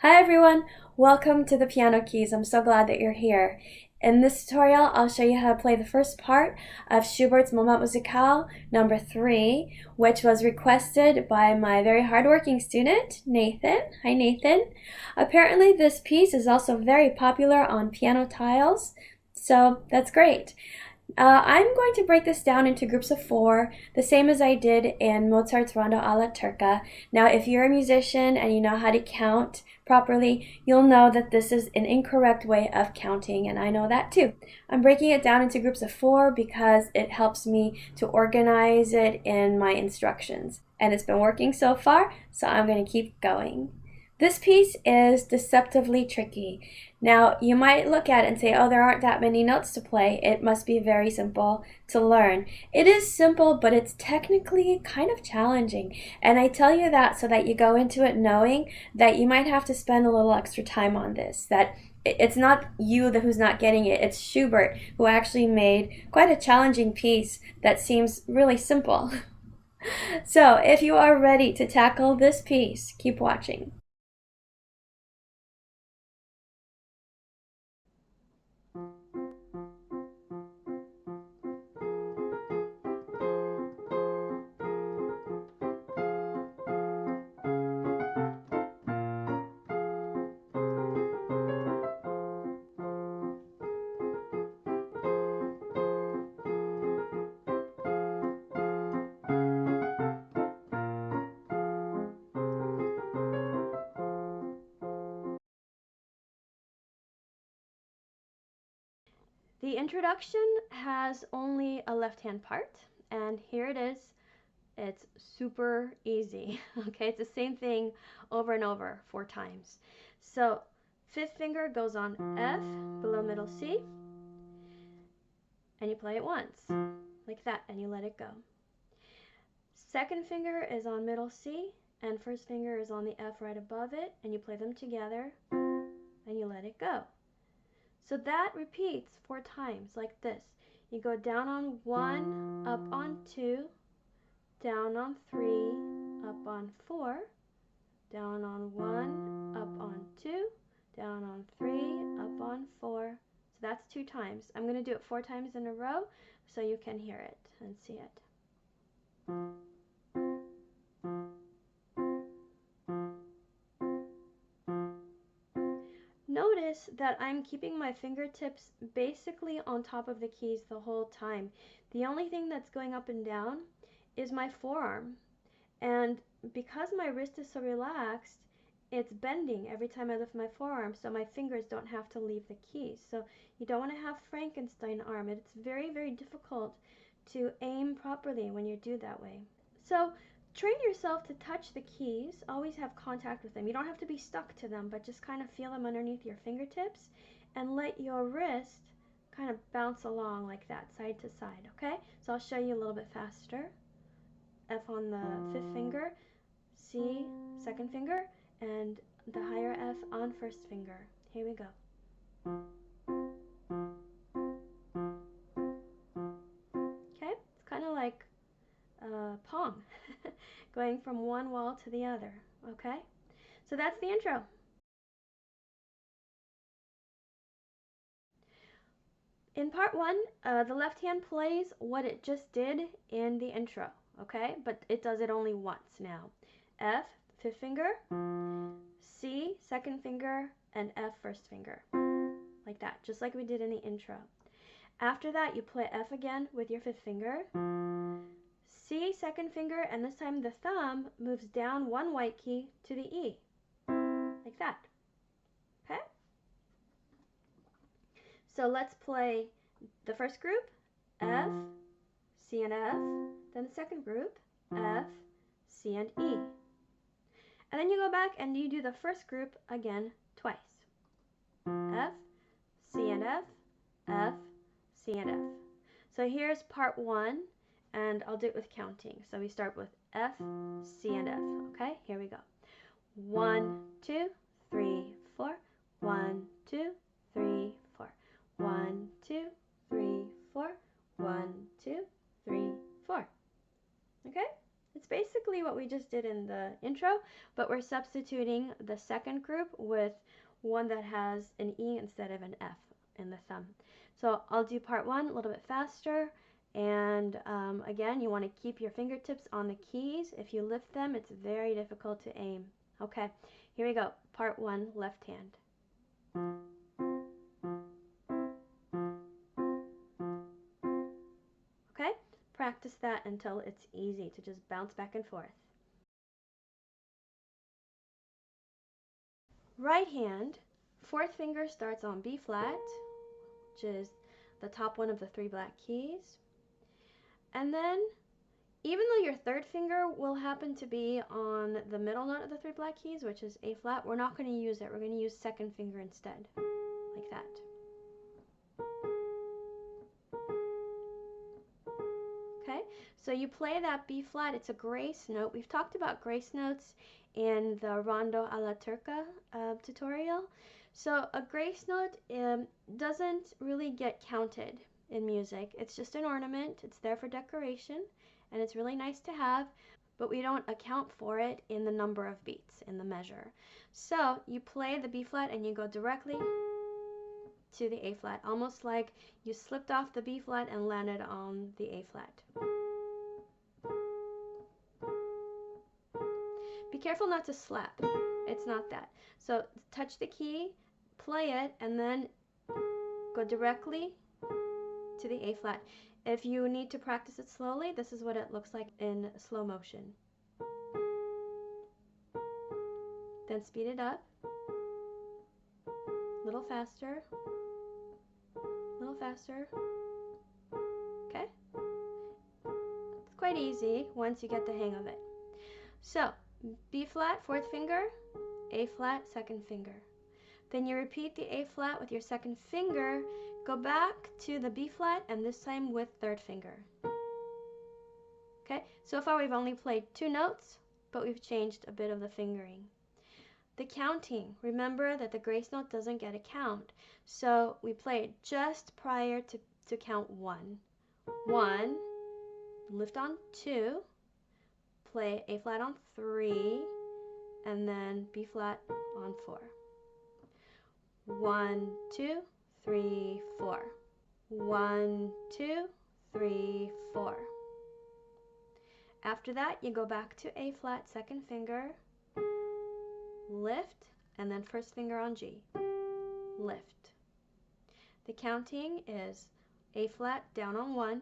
Hi everyone, welcome to the Piano Keys. I'm so glad that you're here. In this tutorial, I'll show you how to play the first part of Schubert's Moment Musical number 3, which was requested by my very hardworking student, Nathan. Hi Nathan. Apparently this piece is also very popular on piano tiles, so that's great. I'm going to break this down into groups of 4, the same as I did in Mozart's Rondo alla Turca. Now, if you're a musician and you know how to count properly, you'll know that this is an incorrect way of counting, and I know that too. I'm breaking it down into groups of 4 because it helps me to organize it in my instructions. And it's been working so far, so I'm going to keep going. This piece is deceptively tricky. Now, you might look at it and say, oh, there aren't that many notes to play. It must be very simple to learn. It is simple, but it's technically kind of challenging. And I tell you that so that you go into it knowing that you might have to spend a little extra time on this, that it's not you who's not getting it. It's Schubert who actually made quite a challenging piece that seems really simple. So, if you are ready to tackle this piece, keep watching. The introduction has only a left-hand part, and here it is. It's super easy, okay? It's the same thing over and over 4 times. So, 5th finger goes on F, below middle C, and you play it once, like that, and you let it go. 2nd finger is on middle C, and 1st finger is on the F right above it, and you play them together, and you let it go. So that repeats 4 times like this. You go down on 1, up on 2, down on 3, up on 4, down on 1, up on 2, down on 3, up on 4. So that's 2 times. I'm going to do it 4 times in a row so you can hear it and see it. Notice that I'm keeping my fingertips basically on top of the keys the whole time. The only thing that's going up and down is my forearm. And because my wrist is so relaxed, it's bending every time I lift my forearm, so my fingers don't have to leave the keys. So you don't want to have Frankenstein arm. It's very, very difficult to aim properly when you do that way. So train yourself to touch the keys. Always have contact with them. You don't have to be stuck to them, but just kind of feel them underneath your fingertips and let your wrist kind of bounce along like that, side to side, okay? So I'll show you a little bit faster. F on the 5th finger, C 2nd finger, and the higher F on 1st finger. Here we go. Okay, it's kind of like Pong, going from one wall to the other, okay? So that's the intro. In part 1, the left hand plays what it just did in the intro, okay? But it does it only once now. F, 5th finger, C, 2nd finger, and F, 1st finger. Like that, just like we did in the intro. After that, you play F again with your 5th finger, C, 2nd finger, and this time the thumb moves down 1 white key to the E, like that, okay? So let's play the first group, F, C and F, then the second group, F, C and E. And then you go back and you do the first group again twice. F, C and F, F, C and F. So here's part 1, and I'll do it with counting. So we start with F, C and F, okay? Here we go. 1, 2, 3, 4. 1, 2, 3, 4. 1, 2, 3, 4. 1, 2, 3, 4. Okay? It's basically what we we just did in the intro, but we're substituting the second group with one that has an E instead of an F in the thumb. So I'll do part one a little bit faster, and again, you want to keep your fingertips on the keys. If you lift them, it's very difficult to aim. Okay, here we go. Part one, left hand. Okay, practice that until it's easy to just bounce back and forth. Right hand, fourth finger starts on B flat, which is the top one of the three black keys. And then, even though your third finger will happen to be on the middle note of the three black keys, which is A flat, we're not going to use it. We're going to use second finger instead, like that. Okay, so you play that B flat. It's a grace note. We've talked about grace notes in the Rondo alla Turca tutorial. So a grace note doesn't really get counted in music. It's just an ornament. It's there for decoration, and it's really nice to have, but we don't account for it in the number of beats, in the measure. So you play the B flat and you go directly to the A flat, almost like you slipped off the B flat and landed on the A flat. Be careful not to slap. It's not that. So touch the key, play it, and then go directly to the A flat. If you need to practice it slowly, this is what it looks like in slow motion. Then speed it up. A little faster. A little faster. Okay? It's quite easy once you get the hang of it. So, B flat, fourth finger, A flat, second finger. Then you repeat the A flat with your second finger, go back to the B flat, and this time with third finger. Okay, so far we've only played two notes, but we've changed a bit of the fingering. The counting, remember that the grace note doesn't get a count, so we play it just prior to count one. One, lift on two, play A flat on three, and then B flat on four. 1, 2, 3, 4. 1, 2, 3, 4. After that, you go back to A flat, second finger, lift, and then first finger on G, lift. The counting is A flat, down on 1,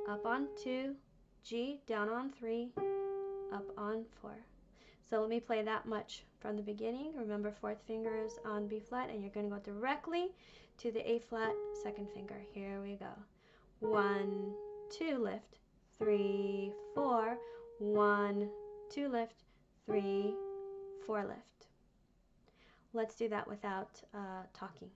up on 2, G, down on 3, up on 4. So let me play that much from the beginning. Remember, fourth finger is on B flat, and you're going to go directly to the A flat, second finger. Here we go. 1, 2, lift, 3, 4. 1, 2, lift, 3, 4, lift. Let's do that without talking.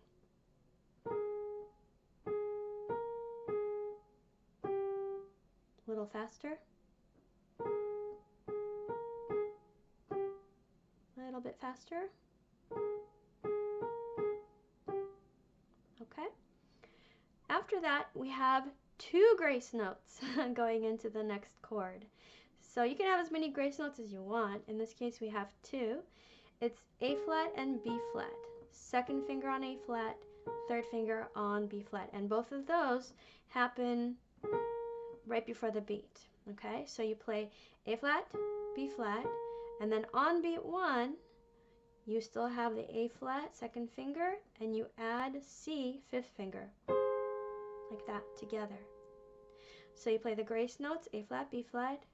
A little faster. A little bit faster. Okay. After that, we have two grace notes going into the next chord. So you can have as many grace notes as you want. In this case, we have two. It's A flat and B flat. Second finger on A flat, third finger on B flat. And both of those happen right before the beat. Okay, so you play A flat, B flat, and then on beat 1, you still have the A flat, second finger, and you add C, fifth finger, like that, together. So you play the grace notes, A flat, B flat,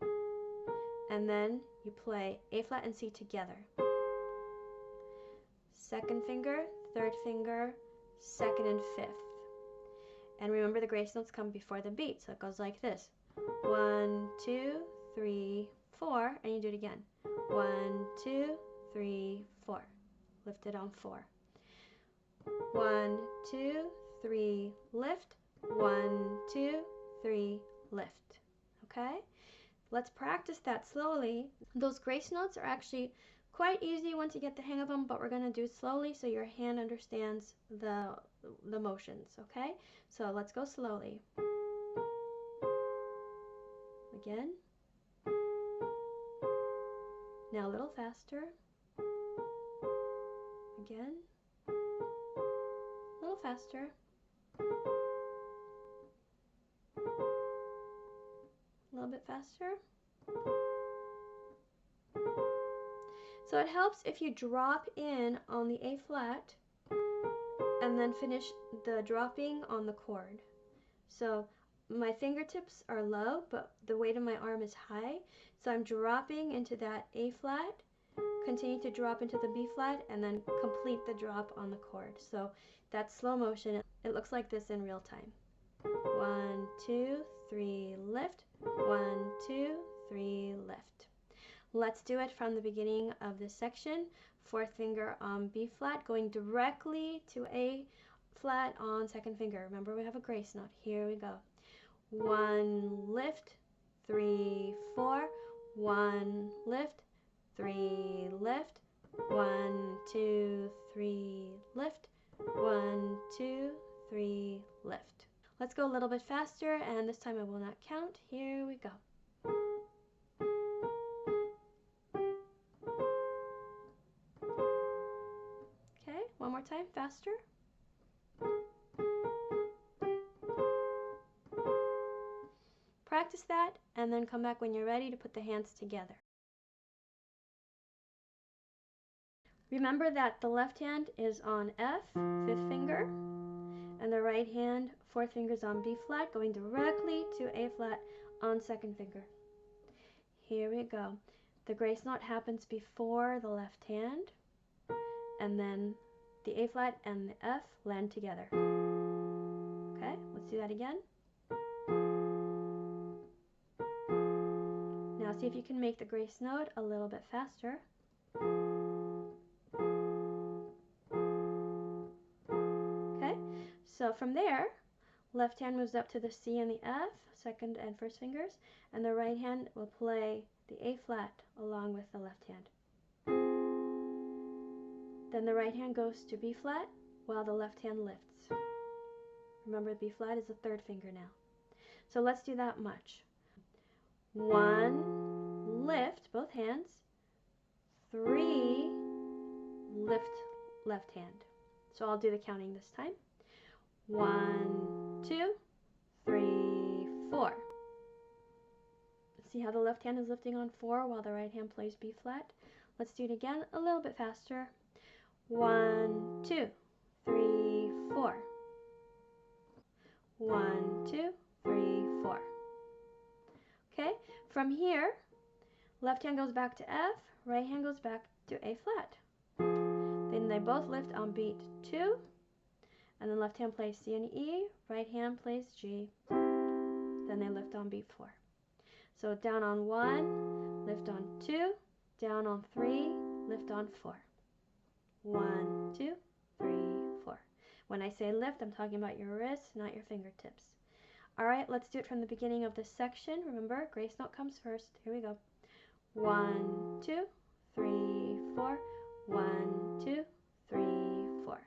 and then you play A flat and C together. Second finger, third finger, second and fifth. And remember, the grace notes come before the beat, so it goes like this. 1, 2, 3, 4, and you do it again. 1, 2, 3, 4. Lift it on 4. 1, 2, 3, lift. 1, 2, 3, lift. Okay? Let's practice that slowly. Those grace notes are actually quite easy once you get the hang of them, but we're going to do it slowly so your hand understands the motions, okay? So let's go slowly. Again. Now a little faster. Again. A little faster. A little bit faster. So it helps if you drop in on the A flat and then finish the dropping on the chord. So my fingertips are low, but the weight of my arm is high. So I'm dropping into that A flat, continue to drop into the B flat, and then complete the drop on the chord. So that's slow motion. It looks like this in real time. 1, 2, 3, lift. 1, 2, 3, lift. Let's do it from the beginning of this section. Fourth finger on B flat, going directly to A flat on second finger. Remember, we have a grace note. Here we go. 1, lift, 3, 4. 1, lift, 3, lift. 1, 2, 3, lift. 1, 2, 3, lift. Let's go a little bit faster, and this time I will not count. Here we go. Okay, one more time, faster. Practice that, and then come back when you're ready to put the hands together. Remember that the left hand is on F, fifth finger, and the right hand, fourth finger, is on B flat, going directly to A flat on second finger. Here we go. The grace note happens before the left hand, and then the A flat and the F land together. Okay, let's do that again. Now see if you can make the grace note a little bit faster. Okay, so from there, left hand moves up to the C and the F, second and first fingers, and the right hand will play the A flat along with the left hand. Then the right hand goes to B flat while the left hand lifts. Remember, B flat is the third finger now. So let's do that much. 1, lift, both hands. 3, lift, left hand. So I'll do the counting this time. 1, 2, 3, 4. See how the left hand is lifting on 4 while the right hand plays B flat? Let's do it again a little bit faster. 1, 2, 3, 4. 1, 2, 3, 4. Okay, from here, left hand goes back to F, right hand goes back to A flat. Then they both lift on beat 2, and then left hand plays C and E, right hand plays G. Then they lift on beat 4. So down on 1, lift on 2, down on 3, lift on 4. 1, 2, 3, 4. When I say lift, I'm talking about your wrists, not your fingertips. All right, let's do it from the beginning of this section. Remember, grace note comes first. Here we go. 1, 2, 3, 4. 1, 2, 3, 4.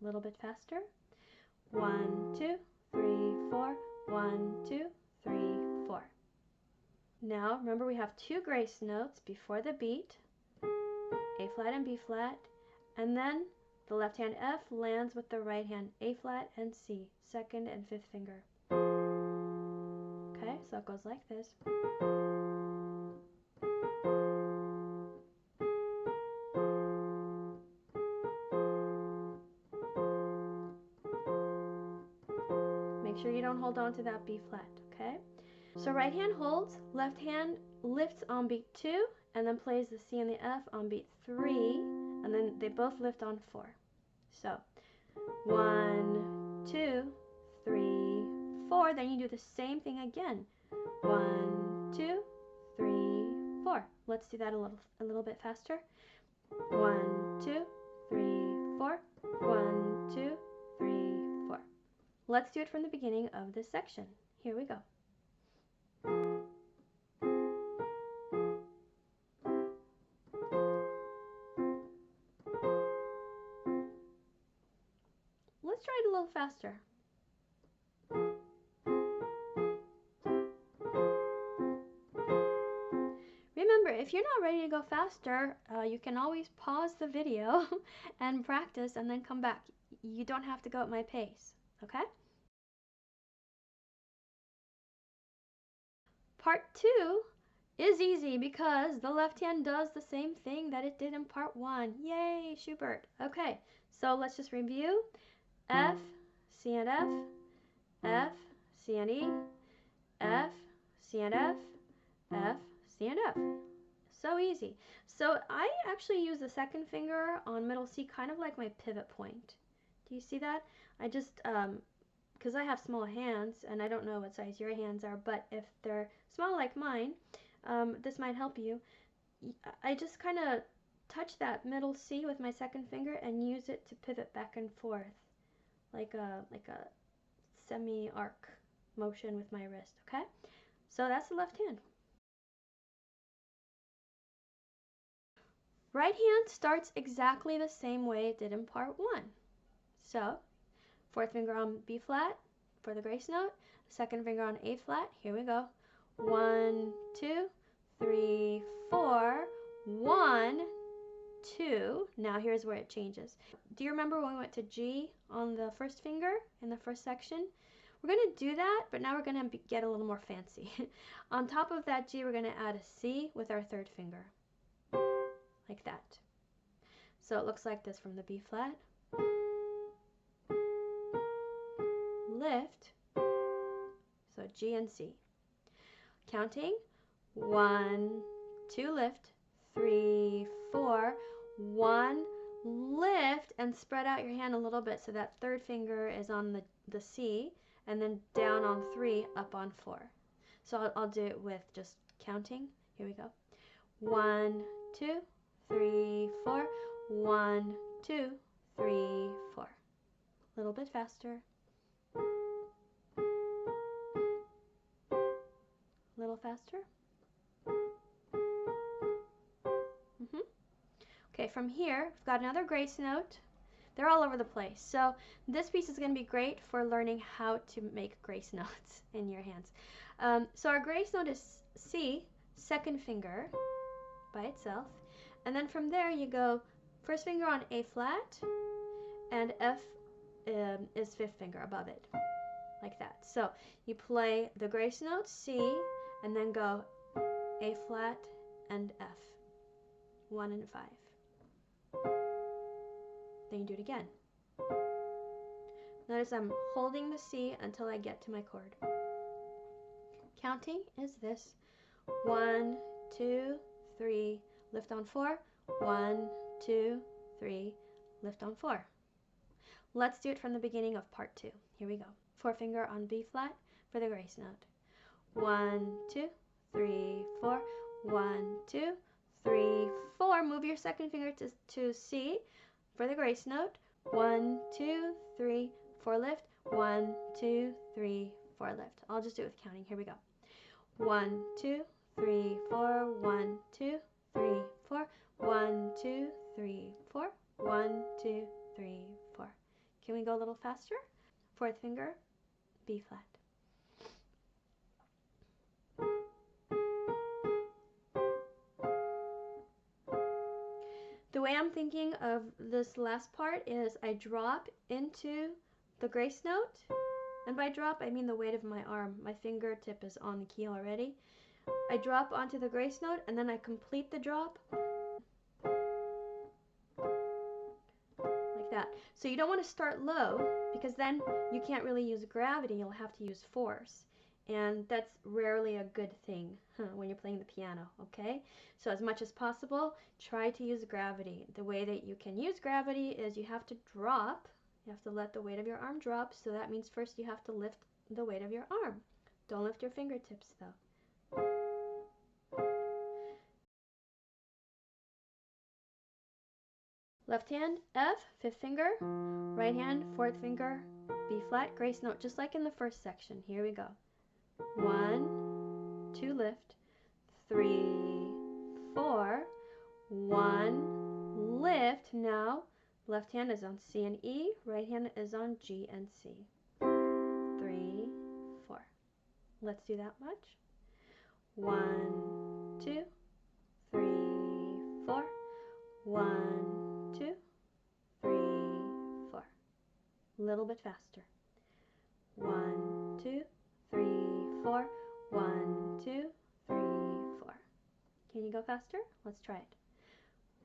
A little bit faster. 1, 2, 3, 4. 1, 2, 3, 4. Now, remember, we have two grace notes before the beat, A flat and B flat, and then the left hand F lands with the right hand A flat and C, second and fifth finger. Okay, so it goes like this. Make sure you don't hold on to that B flat, okay? So right hand holds, left hand lifts on beat 2, and then plays the C and the F on beat 3, and then they both lift on 4. So 1, 2, 3, 4. Then you do the same thing again. 1, 2, 3, 4. Let's do that a little bit faster. 1, 2, 3, 4. 1, 2, 3, 4. Let's do it from the beginning of this section. Here we go. Let's try it a little faster. Remember, if if you're not ready to go faster, you can always pause the video and practice and then come back. You don't have to go at my pace, okay? Part 2 is easy because the left hand does the same thing that it did in part 1. Yay, Schubert. Okay, so let's just review. F, C and F, F, C and E, F, C and F, F, C and F. So easy. So I actually use the second finger on middle C kind of like my pivot point. Do you see that? I just, because I have small hands and I don't know what size your hands are, but if they're small like mine, this might help you. I just kind of touch that middle C with my second finger and use it to pivot back and forth like a semi-arc motion with my wrist, okay? So that's the left hand. Right hand starts exactly the same way it did in part 1. So, fourth finger on B flat for the grace note, second finger on A flat, here we go. 1, 2, 3, 4, 1, 2. Now here's where it changes. Do you remember when we went to G on the first finger in the first section? We're going to do that, but now we're going to get a little more fancy. On top of that G, we're going to add a C with our third finger, like that. So it looks like this from the B flat. Lift, so G and C. Counting, 1, 2, lift, 3, 4, 1, lift, and spread out your hand a little bit so that third finger is on the C, and then down on 3, up on 4. So I'll do it with just counting. Here we go. 1, 2, 3, 4, 1, 2, 3, 4. A little bit faster. A little faster. Okay, from here, we've got another grace note. They're all over the place. So this piece is going to be great for learning how to make grace notes in your hands. So our grace note is C, second finger by itself. And then from there you go first finger on A flat, and F is fifth finger above it, like that. So you play the grace note C, and then go A flat and F, 1 and 5. Then you do it again. Notice I'm holding the C until I get to my chord. Counting is this: 1, 2, 3, lift on 4, 1, 2, 3, lift on 4. Let's do it from the beginning of part 2. Here we go. Fourth finger on B flat for the grace note. 1, 2, 3, 4, 1, 2, 3, 4. Move your second finger to C for the grace note. 1, 2, 3, 4, lift. 1, 2, 3, 4, lift. I'll just do it with counting. Here we go. 1, 2, 3, 4, 1, 2, 3, 4, 1, 2, 3, 4, 1, 2, 3, 4. Can we go a little faster? Fourth finger, B flat. The way I'm thinking of this last part is I drop into the grace note, and by drop I mean the weight of my arm. My fingertip is on the key already. I drop onto the grace note and then I complete the drop like that. So you don't want to start low because then you can't really use gravity, you'll have to use force. And that's rarely a good thing when you're playing the piano, okay? So as much as possible, try to use gravity. The way that you can use gravity is you have to drop. You have to let the weight of your arm drop, so that means first you have to lift the weight of your arm. Don't lift your fingertips, though. Left hand, F, fifth finger. Right hand, fourth finger, B flat, grace note, just like in the first section. Here we go. 1, 2, lift, 3, 4, 1, lift. Now, left hand is on C and E, right hand is on G and C. 3, 4. Let's do that much. 1, 2, 3, 4. 1, 2, 3, 4. A little bit faster. 1, 2, 3, 4. 1, 2, 3, 4. Can you go faster? Let's try it.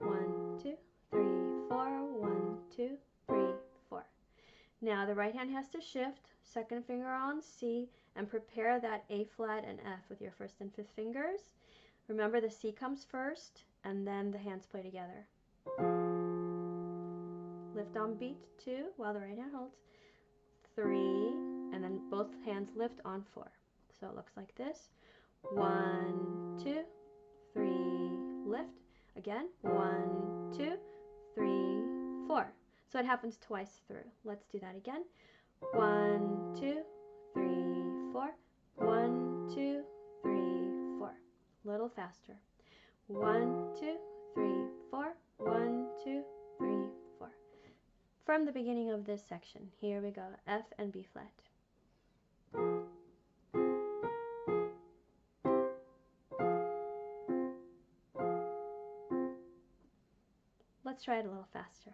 1, 2, 3, 4. 1, 2, 3, 4. Now the right hand has to shift, second finger on C, and prepare that A flat and F with your first and fifth fingers. Remember the C comes first, and then the hands play together. Lift on beat 2 while the right hand holds. 3, and then both hands lift on 4. So it looks like this. 1, 2, 3, lift. Again, 1, 2, 3, 4. So it happens twice through. Let's do that again. 1, 2, 3, 4. 1, 2, 3, 4. A little faster. 1, 2, 3, 4. 1, 2, 3, 4. From the beginning of this section, here we go. F and B flat. Let's try it a little faster.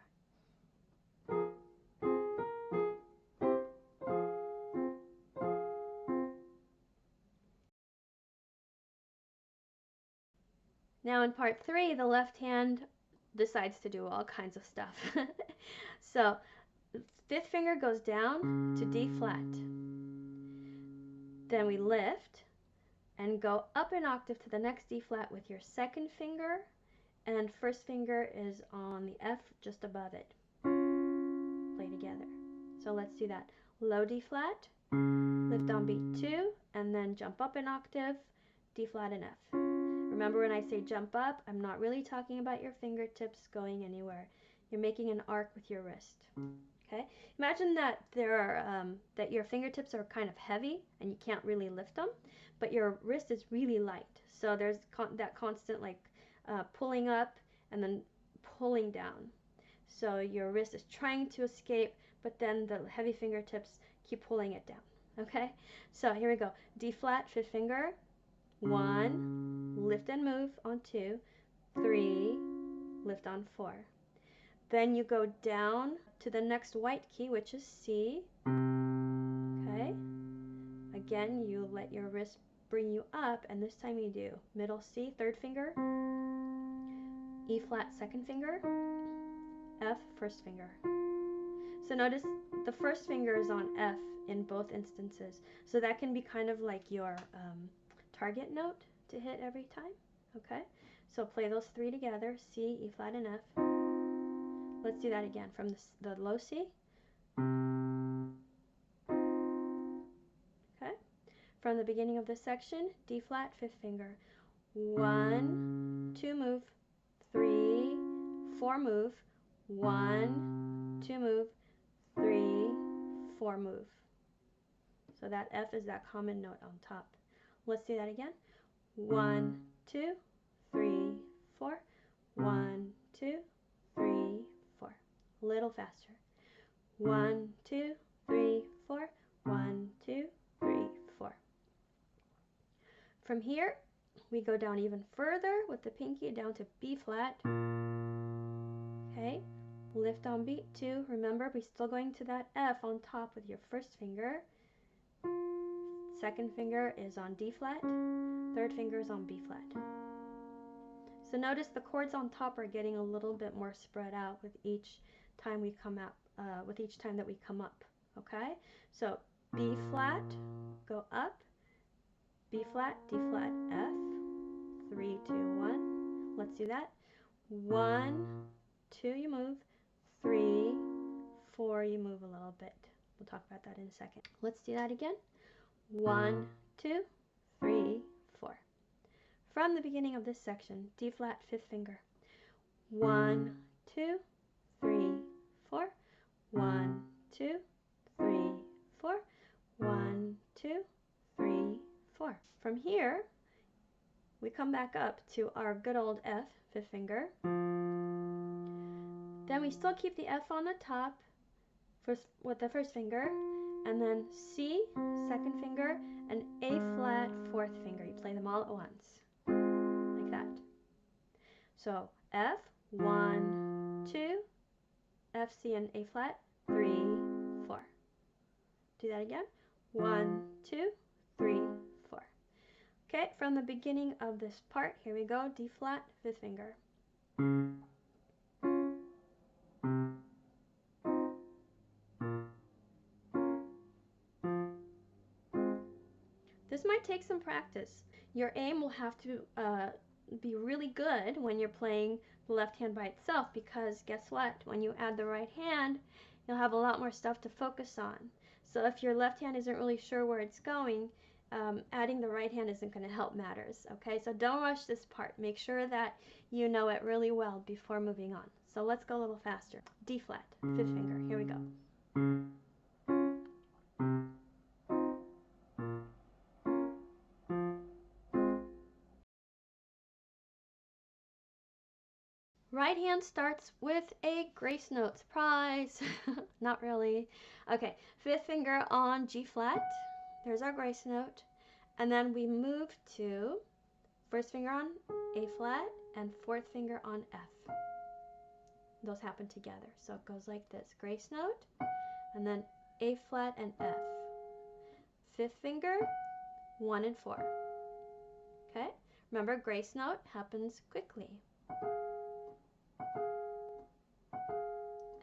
Now in part 3, the left hand decides to do all kinds of stuff. So, fifth finger goes down to D flat. Then we lift and go up an octave to the next D flat with your second finger, and first finger is on the F just above it. Play together. So let's do that. Low D flat, lift on beat 2, and then jump up an octave, D flat and F. Remember when I say jump up, I'm not really talking about your fingertips going anywhere. You're making an arc with your wrist. Okay? Imagine that that your fingertips are kind of heavy and you can't really lift them, but your wrist is really light. So there's that constant like pulling up and then pulling down. So your wrist is trying to escape, but then the heavy fingertips keep pulling it down. Okay? So here we go. D flat, fifth finger. 1, lift and move on 2, 3, lift on 4. Then you go down to the next white key, which is C. Okay. Again, you let your wrist bring you up, and this time you do middle C, third finger, E flat, second finger, F, first finger. So notice the first finger is on F in both instances. So that can be kind of like your target note to hit every time. Okay, so play those three together, C, E flat, and F. Let's do that again from the low C. Okay, from the beginning of this section, D flat, fifth finger. 1, 2 move, 3, 4 move, 1, 2 move, 3, 4 move. So that F is that common note on top. Let's do that again. 1, 2, 3, 4. 1, 2, 3, 4. A little faster. 1, 2, 3, 4. 1, 2, 3, 4. From here, we go down even further with the pinky down to B flat. Okay, lift on beat 2. Remember, we're still going to that F on top with your first finger. Second finger is on D flat, third finger is on B flat. So notice the chords on top are getting a little bit more spread out with each time we come up, that we come up. Okay? So B flat, go up, B flat, D flat, F, 3, 2, 1. Let's do that. 1, 2, you move, 3, 4, you move a little bit. We'll talk about that in a second. Let's do that again. 1, 2, 3, 4. From the beginning of this section, D flat, fifth finger. 1, 2, 3, 4. 1, 2, 3, 4. 1, 2, 3, 4. From here, we come back up to our good old F, fifth finger. Then we still keep the F on the top with the first finger, and then C, second finger, and A flat, fourth finger. You play them all at once, like that. So F, 1, 2, F, C, and A flat, 3, 4. Do that again. 1, 2, 3, 4. Okay, from the beginning of this part, here we go. D flat, 5th finger. This might take some practice. Your aim will have to be really good when you're playing the left hand by itself, because guess what? When you add the right hand, you'll have a lot more stuff to focus on. So if your left hand isn't really sure where it's going, adding the right hand isn't going to help matters. Okay, so don't rush this part. Make sure that you know it really well before moving on. So let's go a little faster. D flat, 5th finger. Here we go. Right hand starts with a grace note. Surprise! Not really. Okay, 5th finger on G flat. There's our grace note. And then we move to 1st finger on A flat and 4th finger on F. Those happen together. So it goes like this. Grace note, and then A flat and F. 5th finger, 1 and 4. Okay? Remember, grace note happens quickly.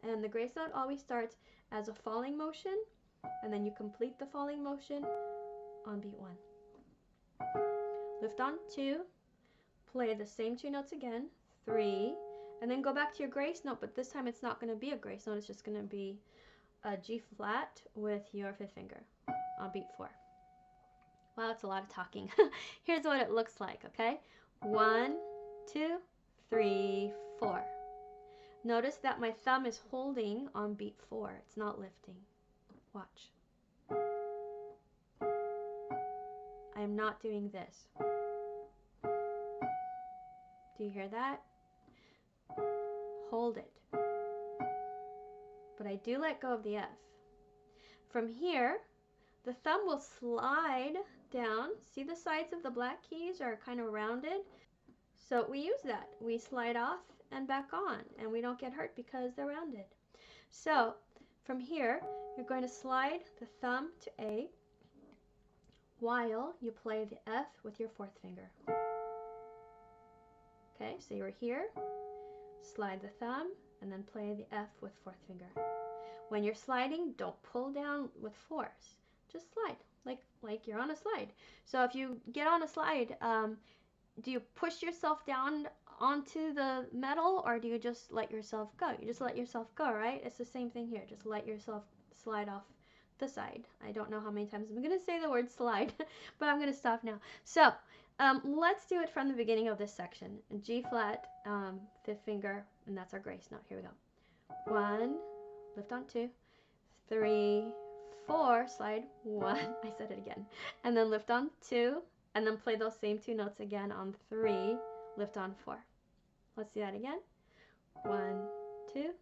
And the grace note always starts as a falling motion, and then you complete the falling motion on beat 1. Lift on 2, play the same 2 notes again, 3, and then go back to your grace note, but this time it's not going to be a grace note, it's just going to be a G flat with your 5th finger on beat 4. Wow, that's a lot of talking. Here's what it looks like, okay? 1, 2, 3, 4. Notice that my thumb is holding on beat 4. It's not lifting. Watch. I am not doing this. Do you hear that? Hold it. But I do let go of the F. From here, the thumb will slide down. See, the sides of the black keys are kind of rounded. So we use that. We slide off and back on, and we don't get hurt because they're rounded. So from here, you're going to slide the thumb to A while you play the F with your 4th finger. Okay, so you're here, slide the thumb, and then play the F with 4th finger. When you're sliding, don't pull down with force. Just slide, like you're on a slide. So if you get on a slide, do you push yourself down onto the metal, or do you just let yourself go? You just let yourself go, right? It's the same thing here. Just let yourself slide off the side. I don't know how many times I'm going to say the word slide, but I'm going to stop now. So let's do it from the beginning of this section. G flat, 5th finger, and that's our grace note. Here we go. 1, lift on 2, 3, 4, slide 1. I said it again. And then lift on 2. And then play those same 2 notes again on 3, lift on 4. Let's do that again. 1, 2,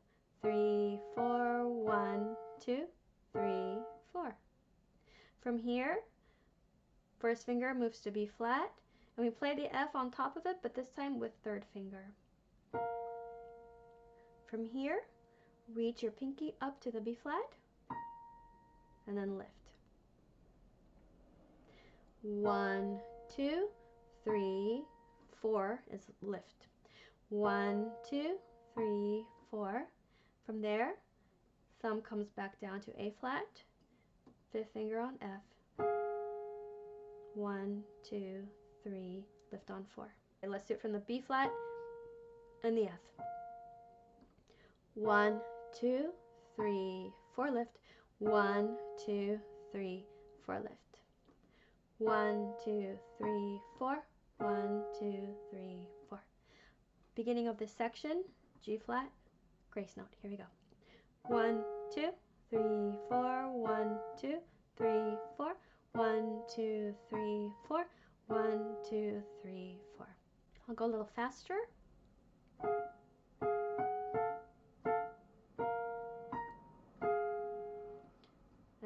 3, 4, 1, 2, 3, 4. From here, 1st finger moves to B flat, and we play the F on top of it, but this time with 3rd finger. From here, reach your pinky up to the B flat, and then lift. 1, 2, 3, 4 is lift. 1, 2, 3, 4. From there, thumb comes back down to A flat, 5th finger on F. 1, 2, 3, lift on 4. Okay, let's do it from the B flat and the F. 1, 2, 3, 4, lift. 1, 2, 3, 4, lift. 1, 2, 3, 4. 1, 2, 3, 4. Beginning of this section, G flat, grace note. Here we go. 1, 2, 3, 4. 1, 2, 3, 4. 1, 2, 3, 4. 1, 2, 3, 4. I'll go a little faster.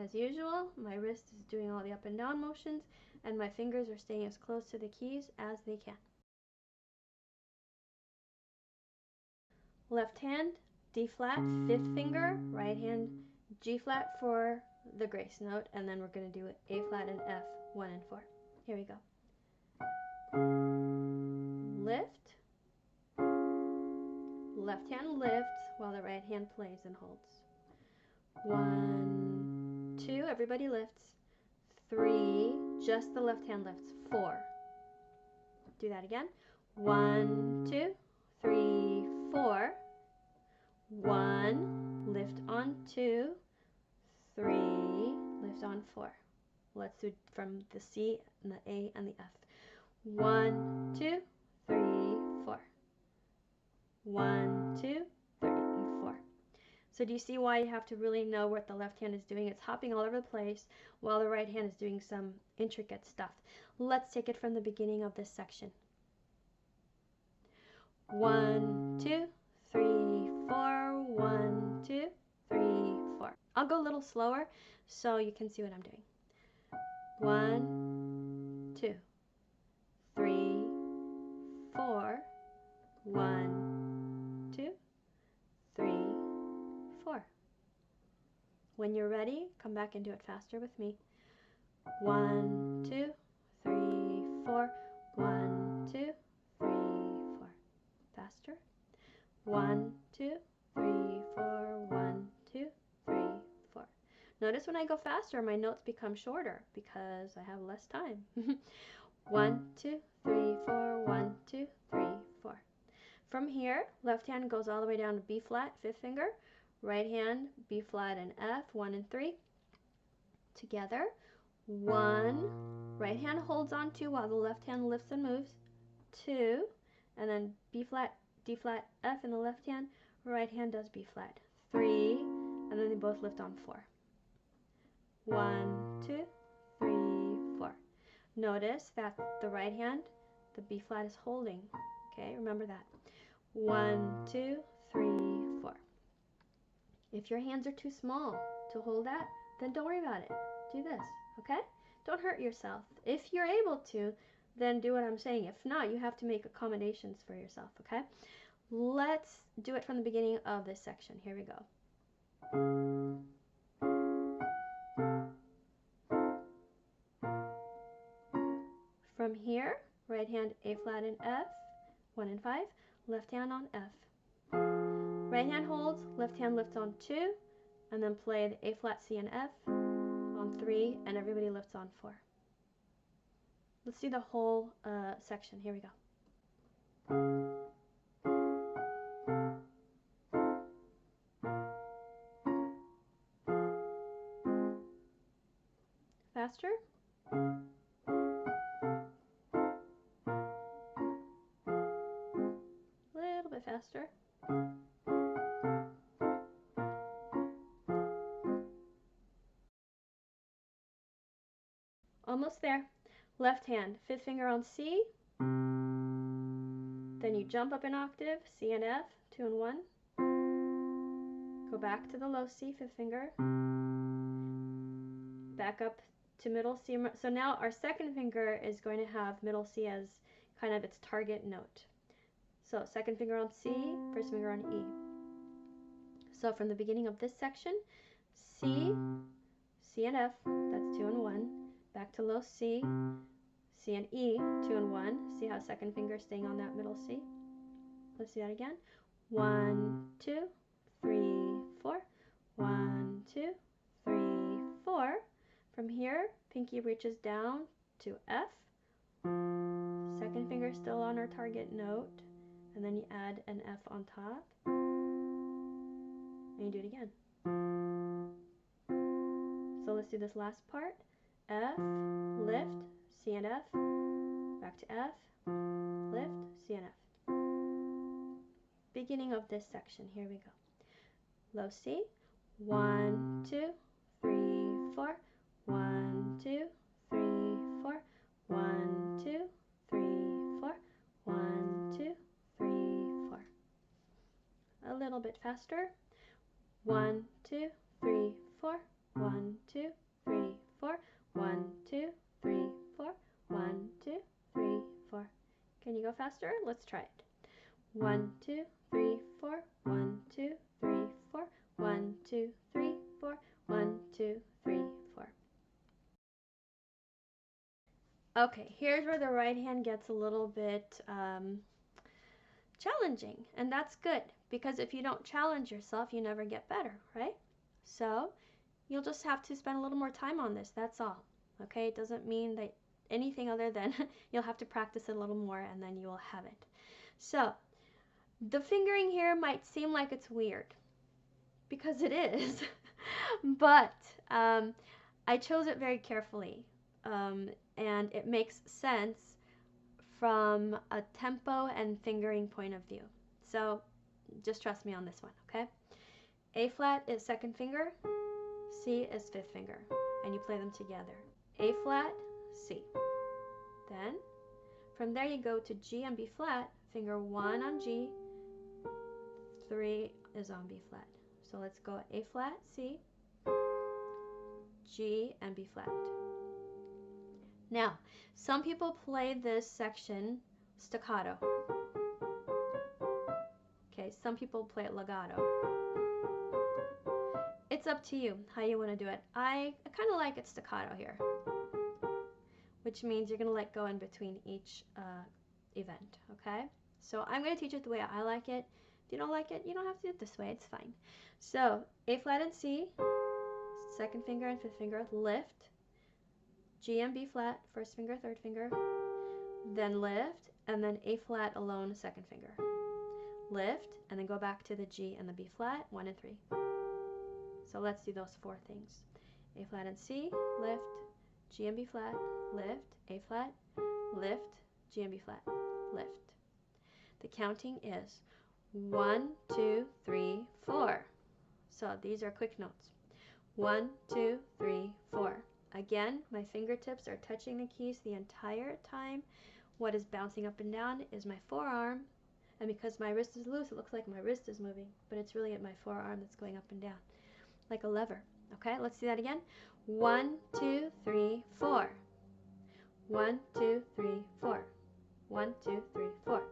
As usual, my wrist is doing all the up and down motions, and my fingers are staying as close to the keys as they can. left hand, D flat, fifth finger, right hand, G flat for the grace note, and then we're going to do A flat and F, 1 and 4. Here we go. Lift, left hand lifts while the right hand plays and holds. 1, 2, everybody lifts. 3, just the left hand lifts. 4. Do that again. 1, 2, 3, 4. 1, lift on 2, 3, lift on 4. Let's do it from the C and the A and the F. 1, 2, 3, 4. 1, 2, 3, 4. So do you see why you have to really know what the left hand is doing? It's hopping all over the place while the right hand is doing some intricate stuff. Let's take it from the beginning of this section. 1, 2, 3, 4. 1, 2, 3, 4. I'll go a little slower so you can see what I'm doing. 1, 2, 3, 4. 1, 2, 3, 4. When you're ready, come back and do it faster with me. 1, 2, 3, 4. 1, 2, 3, 4. Faster. 1, 2, 3, 4. 1, 2, 3, 4. Notice when I go faster, my notes become shorter because I have less time. 1, 2, 3, 4. 1, 2, 3, 4. From here, left hand goes all the way down to B flat, fifth finger. Right hand, B flat and F, 1 and 3. Together. 1, right hand holds on 2 while the left hand lifts and moves. 2, and then B flat, D flat, F in the left hand. Right hand does B flat. 3, and then they both lift on 4. 1, 2, 3, 4. Notice that the right hand, the B flat is holding. Okay, remember that. 1, 2, 3, 4. If your hands are too small to hold that, then don't worry about it. Do this, okay? Don't hurt yourself. If you're able to, then do what I'm saying. If not, you have to make accommodations for yourself, okay? Let's do it from the beginning of this section. Here we go. From here, right hand A flat and F, 1 and 5, left hand on F. Right hand holds, left hand lifts on 2, and then play the A flat, C, and F on 3, and everybody lifts on 4. Let's do the whole section. Here we go. Faster. Little bit faster. Almost there. Left hand, fifth finger on C. Then you jump up an octave, C and F, 2 and 1. Go back to the low C, fifth finger. Back up to middle C. So now our second finger is going to have middle C as kind of its target note. So second finger on C, first finger on E. So from the beginning of this section, C, C and F, that's 2 and 1. Back to low C, C and E, 2 and 1. See how second finger is staying on that middle C? Let's do that again. 1, 2, 3, 4. 1, 2, 3, 4. From here, pinky reaches down to F. Second finger still on our target note. And then you add an F on top. And you do it again. So let's do this last part. F, lift, C and F, back to F, lift, C and F. Beginning of this section, here we go. Low C, 1, 2, 3, 4, 1, 2, 3, 4, 1, 2, 3, 4, 1, 2, 3, 4. A little bit faster. 1, 2, 3, 4, 1, 2, 3, 4. 1, 2, 3, 4. 1, 2, 3, 4. Can you go faster? Let's try it. 1, 2, 3, 4. 1, 2, 3, 4. 1, 2, 3, 4. Okay, here's where the right hand gets a little bit challenging, and that's good, because if you don't challenge yourself, you never get better, right? So you'll just have to spend a little more time on this, that's all. Okay, it doesn't mean that anything other than you'll have to practice it a little more and then you will have it. So the fingering here might seem like it's weird, because it is, but I chose it very carefully, and it makes sense from a tempo and fingering point of view. So just trust me on this one, okay? A flat is second finger, C is fifth finger, and you play them together. A flat, C. Then from there you go to G and B flat, finger 1 on G, 3 is on B flat. So let's go A flat, C, G, and B flat. Now, some people play this section staccato. Okay, some people play it legato. It's up to you how you want to do it. I kind of like it staccato here, which means you're going to let go in between each event, okay? So I'm going to teach it the way I like it. If you don't like it, you don't have to do it this way. It's fine. So A flat and C, second finger and fifth finger, lift. G and B flat, first finger, third finger, then lift, and then A flat alone, second finger. Lift, and then go back to the G and the B flat, 1 and 3. So let's do those 4 things. A flat and C, lift, G and B flat, lift, A flat, lift, G and B flat, lift. The counting is 1, 2, 3, 4. So these are quick notes. 1, 2, 3, 4. Again, my fingertips are touching the keys the entire time. What is bouncing up and down is my forearm, and because my wrist is loose, it looks like my wrist is moving, but it's really my forearm that's going up and down, like a lever. Okay, let's do that again. 1, 2, 3, 4. 1, 2, 3, 4. 1, 2, 3, 4.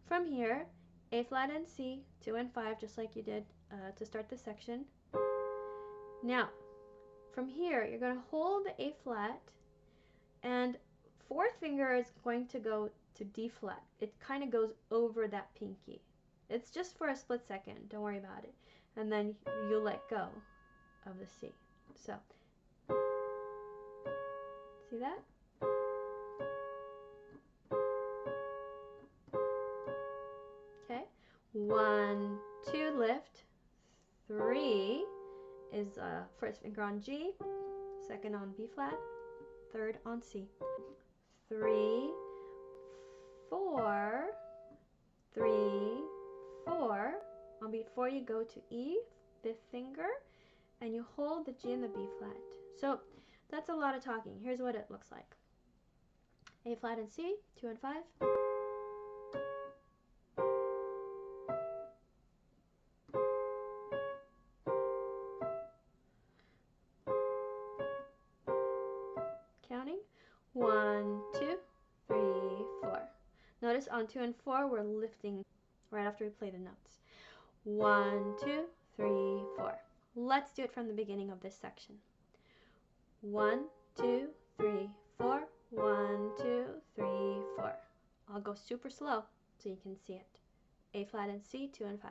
From here, A flat and C, 2 and 5, just like you did to start the section. Now, from here, you're going to hold the A flat, and fourth finger is going to go to D flat. It kind of goes over that pinky. It's just for a split second. Don't worry about it. And then you let go of the C. So, see that? Okay. 1, 2, lift. 3 is first finger on G, second on B flat, third on C. 3, 4, 3, 4. On beat 4 you go to E, fifth finger, and you hold the G and the B flat. So that's a lot of talking. Here's what it looks like. A flat and C, 2 and 5. Counting. 1, 2, 3, 4. Notice on 2 and 4 we're lifting right after we play the notes. 1, 2, 3, 4. Let's do it from the beginning of this section. 1, 2, 3, 4. 1, 2, 3, 4. I'll go super slow so you can see it. A flat and C, 2 and 5.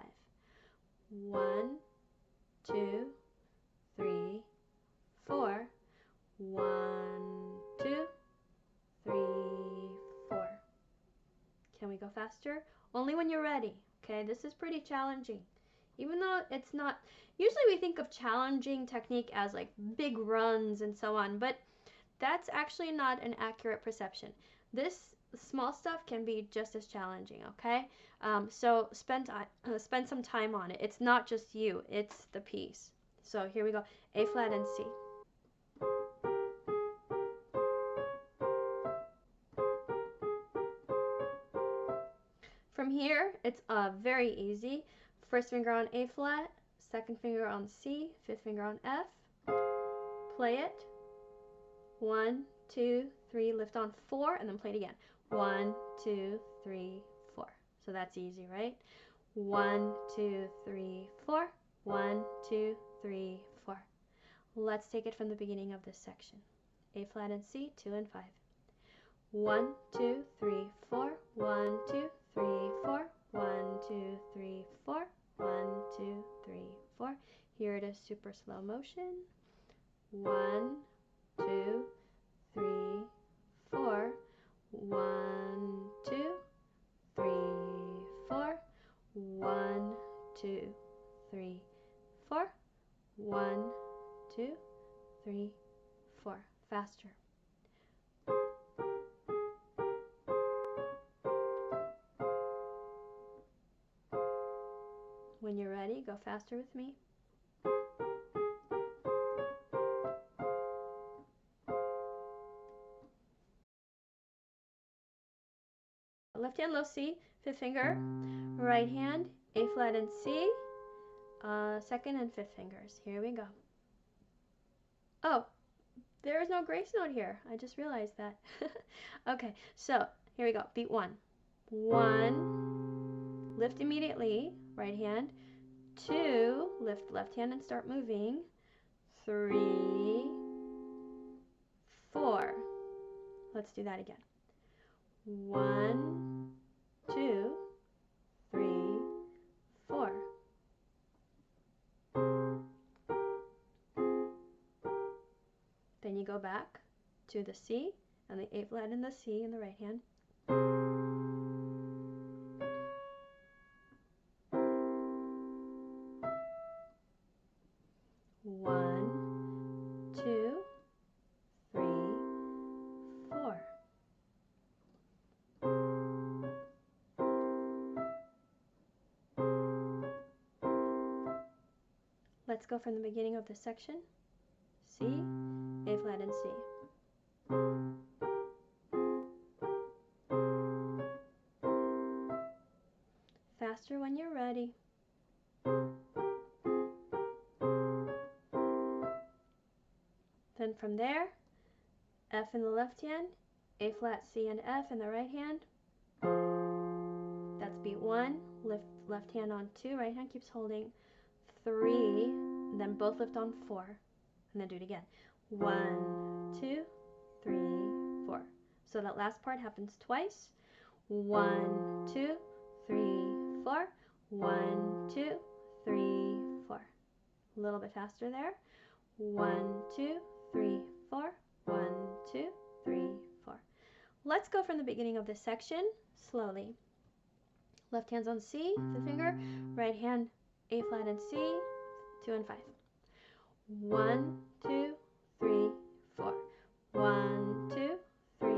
1, 2, 3, 4. 1, 2, 3, 4. Can we go faster? Only when you're ready. Okay, this is pretty challenging. Even though it's not, usually we think of challenging technique as like big runs and so on, but that's actually not an accurate perception. This small stuff can be just as challenging, okay? So spend some time on it. It's not just you, it's the piece. So here we go, A flat and C. From here, it's very easy. First finger on A flat, second finger on C, fifth finger on F. Play it. 1, 2, 3, lift on 4, and then play it again. 1, 2, 3, 4. So that's easy, right? 1, 2, 3, 4. 1, 2, 3, 4. Let's take it from the beginning of this section. A flat and C, 2 and 5. 1, 2, 3, 4. 1, 2, 3, 4. 1, 2, 3, 4. 1, 2, 3, 4. Here it is, super slow motion. 1, 2, 3, 4. 1, 2, 3, 4. 1, 2, 3, 4. 1, 2, 3, 4. Faster. When you're ready, go faster with me. Left hand low C, fifth finger, right hand A flat and C, second and fifth fingers. Here we go. Oh, there is no grace note here. I just realized that. Okay, so here we go. Beat 1. 1, lift immediately, right hand. 2, lift left hand and start moving. 3, 4. Let's do that again. 1, 2, 3, 4. Then you go back to the C and the A flat and the C in the right hand. 1, 2, 3, 4. Let's go from the beginning of this section. C, A flat and C. Faster when you're ready. Then from there, F in the left hand, A flat, C and F in the right hand. That's beat 1. Lift left hand on 2, right hand keeps holding. 3, then both lift on 4, and then do it again. 1, 2, 3, 4. So that last part happens twice. 1, 2, 3, 4. 1, 2, 3, 4. A little bit faster there. 1, 2, 3, 4. 1, 2, 3, 4. Let's go from the beginning of this section slowly. Left hand's on C, fifth finger. Right hand A flat and C, 2 and 5. 1, 2, 3, 4. 1, 2, 3,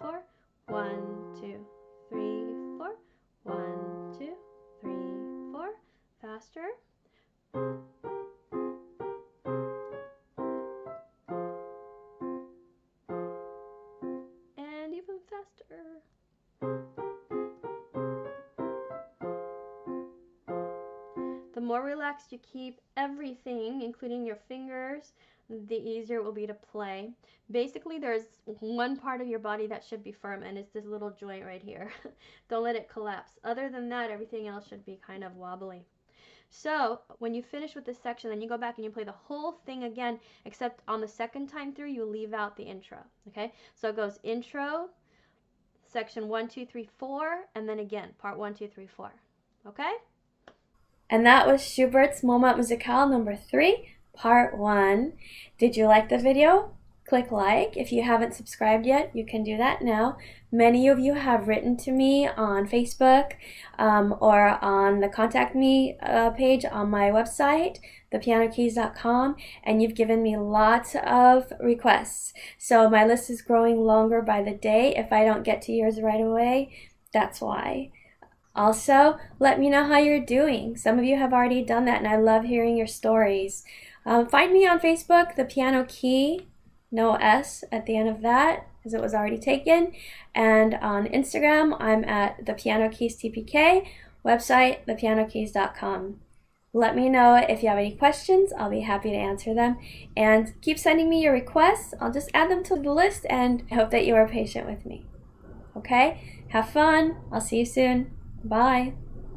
4. 1, 2, 3, 4. 1, 2, 3, 4. Faster. And even faster. The more relaxed you keep everything, including your fingers, the easier it will be to play. Basically, there's one part of your body that should be firm, and it's this little joint right here. Don't let it collapse. Other than that, everything else should be kind of wobbly. So when you finish with this section, then you go back and you play the whole thing again, except on the second time through, you leave out the intro. Okay? So it goes intro, section 1, 2, 3, 4, and then again, part 1, 2, 3, 4. Okay? And that was Schubert's Moment Musicale number 3, part 1. Did you like the video? Click like. If you haven't subscribed yet, you can do that now. Many of you have written to me on Facebook or on the Contact Me page on my website, thepianokeys.com, and you've given me lots of requests. So my list is growing longer by the day. If I don't get to yours right away, that's why. Also, let me know how you're doing. Some of you have already done that, and I love hearing your stories. Find me on Facebook, The Piano Key, no S at the end of that, as it was already taken. And on Instagram, I'm at The Piano Keys TPK, website, thepianokeys.com. Let me know if you have any questions. I'll be happy to answer them. And keep sending me your requests. I'll just add them to the list, and I hope that you are patient with me. Okay? Have fun. I'll see you soon. Bye.